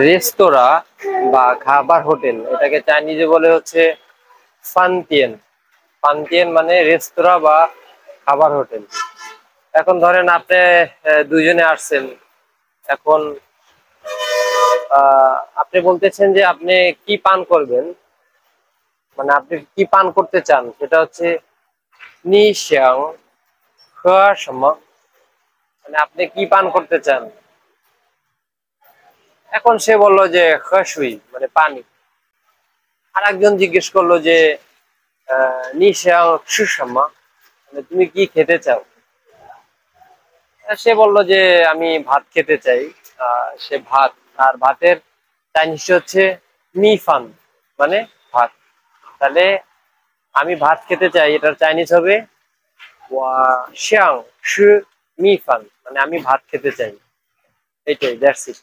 রেস্তোরাঁ বা খাবার হোটেল, এটাকে চাইনিজে বলে হচ্ছে ফানতিয়েন। ফানতিয়েন মানে রেস্তোরাঁ বা খাবার হোটেল। এখন ধরেন আপনি দুইজনে আসছেন। এখন আপনি বলতেছেন যে আপনি কি পান করবেন, মানে আপনি কি পান করতে চান, সেটা হচ্ছে নিশাং খাসমা, মানে আপনি কি পান করতে চান। এখন সে বলল যে খাসুই মানে পানি। আর একজন জিজ্ঞেস করলো যে নিশাং সুষমা, মানে তুমি কি খেতে চাও। সে বলল যে আমি ভাত খেতে চাই। সে ভাত, আর ভাতের চাইনিজ হচ্ছে মিফান, মানে ভাত। তাহলে আমি ভাত খেতে চাই, এটার চাইনিজ হবে ওয়া শিয়াং শু মিফান, মানে আমি ভাত খেতে চাই। এইটাই, দ্যাটস ইট।